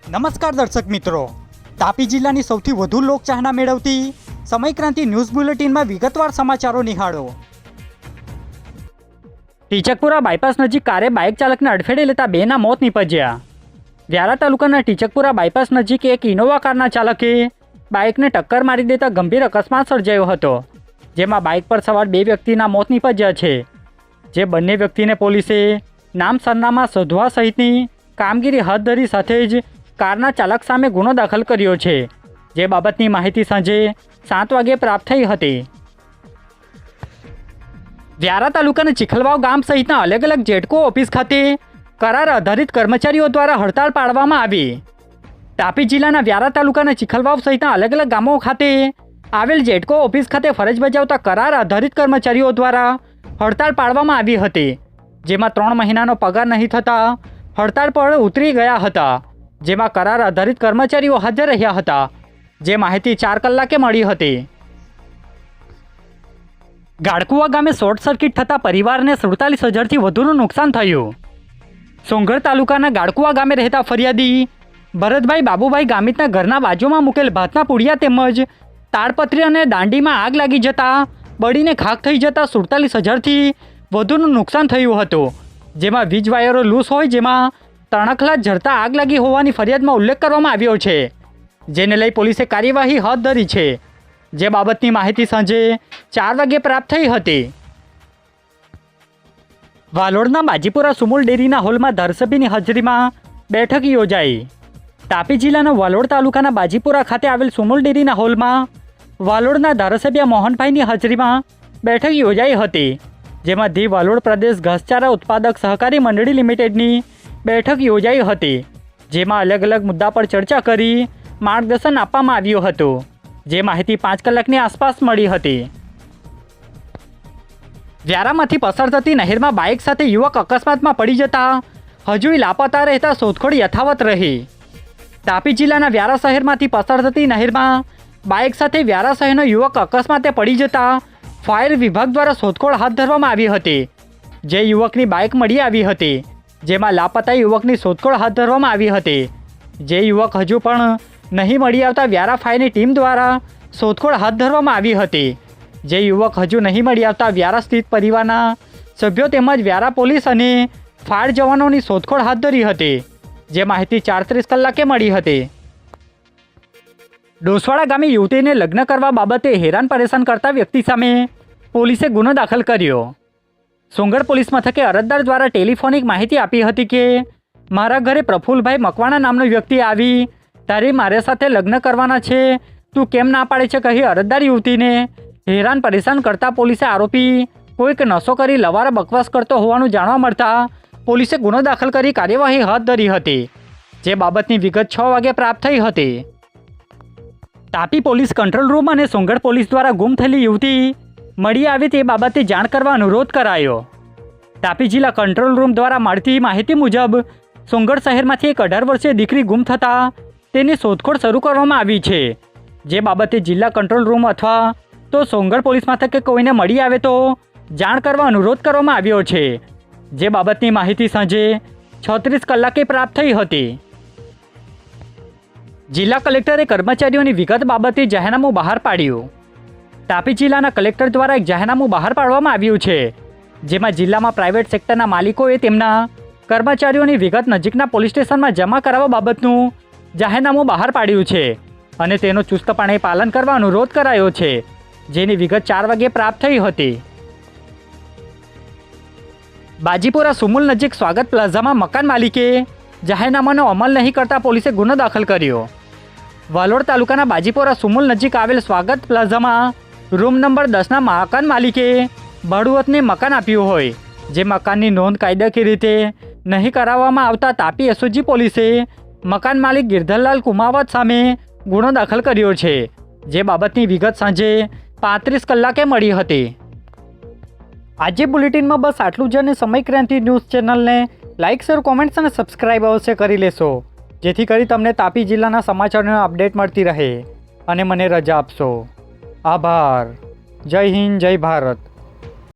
નમસ્કાર દર્શક મિત્રો, તાપી જિલ્લાની સૌથી વધુ લોકચાહના મેળવતી સમયક્રાંતિ ન્યૂઝ બુલેટિનમાં વિગતવાર સમાચારો નિહાળો। ટીચકપુરા બાયપાસ નજીક કારે બાઇક ચાલકને અડફેટે લેતા બેના મોત નીપજ્યા। વ્યારા તાલુકાના ટીચકપુરા બાયપાસ નજીક એક ઇનોવા કારના ચાલકે બાઇકને ટક્કર મારી દેતા ગંભીર અકસ્માત સર્જાયો હતો, જેમાં બાઇક પર સવાર બે વ્યક્તિના મોત નીપજ્યા છે। જે બંને વ્યક્તિને પોલીસે નામ સરનામા શોધવા સહિતની કામગીરી હાથ ધરી સાથે જ કારના ચાલક સામે ગુનો દાખલ કર્યો છે। જે બાબતની માહિતી સાંજે 7 વાગે પ્રાપ્ત થઈ હતી। વ્યારા તાલુકાના ચીખલવાવ ગામ સહિતના અલગ અલગ જેટકો ઓફિસ ખાતે કરાર આધારિત કર્મચારીઓ દ્વારા હડતાળ પાડવામાં આવી। તાપી જિલ્લાના વ્યારા તાલુકાના ચીખલવાવ સહિતના અલગ અલગ ગામો ખાતે આવેલ જેટકો ઓફિસ ખાતે ફરજ બજાવતા કરાર આધારિત કર્મચારીઓ દ્વારા હડતાળ પાડવામાં આવી હતી, જેમાં 3 મહિનાનો પગાર નહીં થતાં હડતાળ પર ઉતરી ગયા હતા। જેમાં કરાર આધારિત કર્મચારીઓ હાજર રહ્યા હતા। જે માહિતી 4 કલાકે મળી હતી। ગાળકુવા ગામે શોર્ટ સર્કિટ થતાં પરિવારને 47,000થી વધુનું નુકસાન થયું। સોંગઢ તાલુકાના ગાળકુવા ગામે રહેતા ફરિયાદી ભરતભાઈ બાબુભાઈ ગામિતના ઘરના બાજુમાં મૂકેલ ભાતના પુડિયા તેમજ તાડપત્રી અને દાંડીમાં આગ લાગી જતા બળીને ખાખ થઈ જતા 47,000થી વધુનું નુકસાન થયું હતું। જેમાં વીજ વાયરો લૂસ હોય જેમાં તણખલા ઝરતા આગ લાગી હોવાની ફરિયાદમાં ઉલ્લેખ કરવામાં આવ્યો છે, જેને લઈ પોલીસે કાર્યવાહી હાથ ધરી છે। જે બાબતની માહિતી સાંજે 4 વાગે પ્રાપ્ત થઈ હતી। વાલોડના બાજીપુરા સુમુલ ડેરીના હોલમાં ધારાસભ્યની હાજરીમાં બેઠક યોજાઈ। તાપી જિલ્લાના વાલોડ તાલુકાના બાજીપુરા ખાતે આવેલ સુમુલ ડેરીના હોલમાં વાલોડના ધારાસભ્ય મોહનભાઈની હાજરીમાં બેઠક યોજાઈ હતી, જેમાં ધી વાલોડ પ્રદેશ ઘાસચારા ઉત્પાદક સહકારી મંડળી લિમિટેડની બેઠક યોજાઈ હતી, જેમાં અલગ અલગ મુદ્દા પર ચર્ચા કરી માર્ગદર્શન આપવામાં આવ્યું હતું। જે માહિતી 5 કલાકની આસપાસ મળી હતી। વ્યારામાંથી પસાર થતી નહેરમાં બાઇક સાથે યુવક અકસ્માતમાં પડી જતા હજુય લાપતા રહેતા શોધખોળ યથાવત રહી। તાપી જિલ્લાના વ્યારા શહેરમાંથી પસાર થતી નહેરમાં બાઇક સાથે વ્યારા શહેરનો યુવક અકસ્માતે પડી જતા ફાયર વિભાગ દ્વારા શોધખોળ હાથ ધરવામાં આવી હતી। જે યુવકની બાઇક મળી આવી હતી, જેમાં લાપતા યુવકની શોધખોળ હાથ ધરવામાં આવી હતી। જે યુવક હજુ પણ નહીં મળી આવતા વ્યારા ફાયરની ટીમ દ્વારા શોધખોળ હાથ ધરવામાં આવી હતી। જે યુવક હજુ નહીં મળી આવતા વ્યારા સ્થિત પરિવારના સભ્યો તેમજ વ્યારા પોલીસ અને ફાયર જવાનોની શોધખોળ હાથ ધરી હતી। જે માહિતી 34 કલાકે મળી હતી। ડોસવાડા ગામે યુવતીને લગ્ન કરવા બાબતે હેરાન પરેશાન કરતા વ્યક્તિ સામે પોલીસે ગુનો દાખલ કર્યો। સોંગઢ પોલીસ મથકે અરજદાર દ્વારા ટેલિફોનિક માહિતી આપી હતી કે મારા ઘરે પ્રફુલભાઈ મકવાણા નામનો વ્યક્તિ આવી તારે મારા સાથે લગ્ન કરવાના છે, તું કેમ ના પાડે છે કહી અરજદાર યુવતીને હેરાન પરેશાન કરતા પોલીસે આરોપી કોઈક નશો કરી લવારા બકવાસ કરતો હોવાનું જાણવા મળતા પોલીસે ગુનો દાખલ કરી કાર્યવાહી હાથ ધરી હતી। જે બાબતની વિગત 6 વાગે પ્રાપ્ત થઈ હતી। તાપી પોલીસ કંટ્રોલ રૂમ અને સોંગઢ પોલીસ દ્વારા ગુમ થયેલી યુવતી મળી આવી તે બાબતે જાણ કરવા અનુરોધ કરાયો। તાપી જિલ્લા કંટ્રોલ રૂમ દ્વારા મળતી માહિતી મુજબ સોંગઢ શહેરમાંથી એક 18 વર્ષીય દીકરી ગુમ થતાં તેની શોધખોળ શરૂ કરવામાં આવી છે। જે બાબતે જિલ્લા કંટ્રોલ રૂમ અથવા તો સોંગઢ પોલીસ મથકે કોઈને મળી આવે તો જાણ કરવા અનુરોધ કરવામાં આવ્યો છે। જે બાબતની માહિતી સાંજે 36 કલાકે પ્રાપ્ત થઈ હતી। જિલ્લા કલેક્ટરે કર્મચારીઓની વિગત બાબતે જાહેરનામું બહાર પાડ્યું। તાપી જિલ્લાના કલેક્ટર દ્વારા એક જાહેરનામું બહાર પાડવામાં આવ્યું છે, જેમાં જિલ્લામાં પ્રાઇવેટ સેક્ટરના માલિકોએ તેમના કર્મચારીઓની વિગત નજીકના પોલીસ સ્ટેશનમાં જમા કરાવવા બાબતનું જાહેરનામું બહાર પાડ્યું છે અને તેનો ચુસ્તપણે પાલન કરવા અનુરોધ કરાયો છે, જેની વિગત 4 વાગે પ્રાપ્ત થઈ હતી। બાજીપુરા સુમુલ નજીક સ્વાગત પ્લાઝામાં મકાન માલિકે જાહેરનામાનો અમલ નહીં કરતા પોલીસે ગુનો દાખલ કર્યો। વાલોડ તાલુકાના બાજીપુરા સુમુલ નજીક આવેલ સ્વાગત પ્લાઝામાં રૂમ નંબર 10ના મકાન માલિકે ભાડુઆતને મકાન આપ્યું હોય, જે મકાનની નોંધ કાયદાકીય રીતે નહીં કરાવવામાં આવતા તાપી એસઓજી પોલીસે મકાન માલિક ગિરધરલાલ કુમાવત સામે ગુનો દાખલ કર્યો છે। જે બાબતની વિગત સાંજે 35 કલાકે મળી હતી। આજે બુલેટિનમાં બસ આટલું જ અને સમયક્રાંતિ ન્યૂઝ ચેનલને લાઇક શેર કોમેન્ટ્સ અને સબસ્ક્રાઇબ અવશ્ય કરી લેશો, જેથી કરી તમને તાપી જિલ્લાના સમાચારોનો અપડેટ મળતી રહે અને મને રજા આપશો। આભાર। જય હિન્દ, જય ભારત।